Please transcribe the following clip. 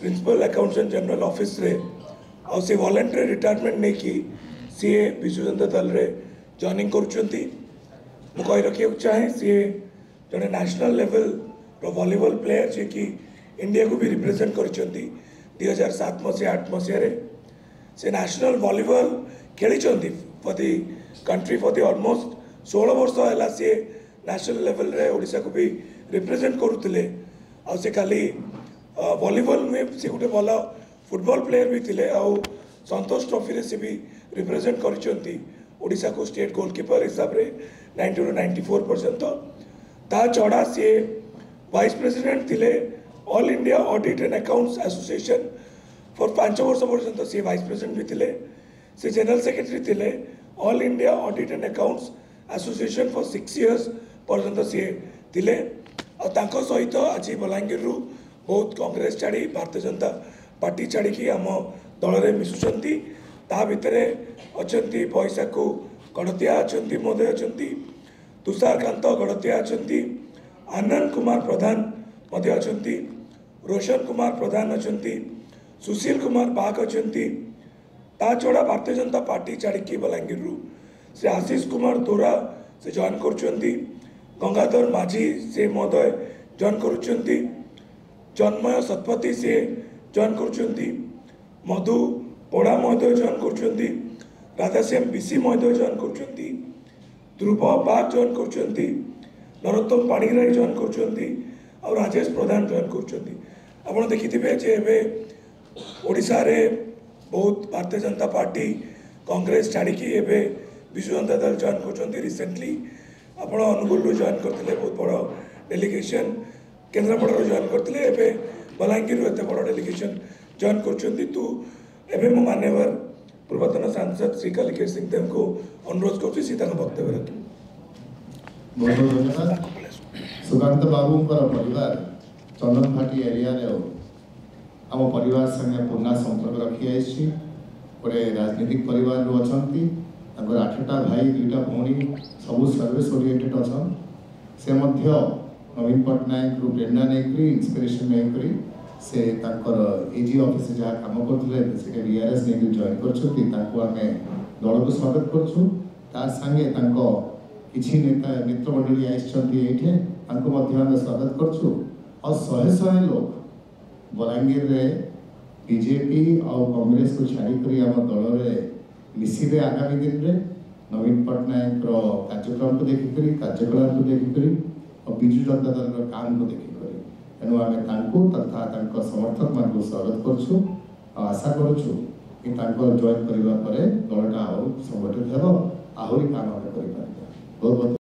Principal accountant general office रे आ से voluntary retirement नहीं कि सी विजु जनता दल रे जॉइनिंग करुँच मुझे रखा चाहे सी जड़े नेशनल लेवल रो वॉलीबॉल प्लेयर जे कि इंडिया को भी रिप्रेजेंट कर 2007 मसीहा 8 मसीह से नेशनल वॉलीबॉल खेली for the country for the almost 16 वर्ष है सी नेशनल लेवल रे ओडिशा को भी रिप्रेजेंट करुले आ से खाली वॉलीबॉल में से गोटे भल फुटबॉल प्लेयर भी थे आ संतोष ट्रॉफी रे से भी रिप्रेजेंट कर ओडिशा को स्टेट गोलकीपर हिसाब से 90 ରୁ 94 पर्यंत ता छड़ा सी वाइस प्रेसिडेंट थे all India audit and accounts association for 5 वर्ष पर्यंत सी वाइस प्रेसिडेंट भी थे से जनरल सेक्रेटरी थे all India audit and accounts association for 6 years पर्यंत सी थे सहित आज बलांगीर बहुत कांग्रेस छाड़ी भारतीय जनता पार्टी छाड़ी आम दल में मिशुंट ता भितर अच्छा पैसा को गड़तिया अच्छा महोदय अच्छा तुषारकांत गड़तिया अच्छा आनंद कुमार प्रधान अच्छा रोशन कुमार प्रधान अच्छा सुशील कुमार बाग अच्छा ता छड़ा भारतीय जनता पार्टी छाड़ी बलांगीर से आशीष कुमार दोरा से जॉइन कर गंगाधर माझी से महोदय जॉइन कर जन्मय शतपथी से जॉइन कर मधु पोड़ा महोदय जॉइन कर राधाश्याम बीसी महोदय जॉइन कर ध्रुव बाग जॉइन कर नरोत्तम पाणिग्राही जॉइन कर राजेश प्रधान जॉइन कर देखिथे जे ओडिशा रे बहुत भारतीय जनता पार्टी कांग्रेस छाड़ी विजु जनता दल जॉइन कर रिसेंटली आप अनुगुल जॉइन करते बहुत बड़ डेलीगेशन केन्द्रापड़ा जॉइन करते बलांगीर एत बड़ डेलीगेशन जॉइन कर मो मान्यवर पूर्वतन सांसद श्री कालिकेश सिंह देव को अनुरोध कर वक्तव्य रखें। बहुत धन्यवाद। सुकांत बाबू परिवार चंदन घाटी एरिया आम परिवार संगे पुराना संपर्क रखी आई गोटे राजनीतिक परिवार अच्छा 8टा भाई 2टा भौणी सब सर्विस ओरिएंटेड अच्छा से नवीन पट्टनायक रु प्रेरणा नहीं इंस्पिरेशन नहीं से एजी ऑफिस जहाँ कम करते बीआरएस नहीं जॉइन कर दल को स्वागत करंगे किसी नेता मित्रमंडली आई स्वागत कर 100 लोग बलांगीर रे बीजेपी और कांग्रेस को छाड़ी आम दल में मिसिबे आगामी दिन में नवीन पट्टनायक कार्यक्रम को देखिक कार्यकलाप को देखिक और विजु जनता दल काम को देखिक तेणु आम तथा समर्थक मान स्वागत करुँ आशा करुँ कि जॉइन करने दलटा संगठित हो आहरी काम कर बहुत बहुत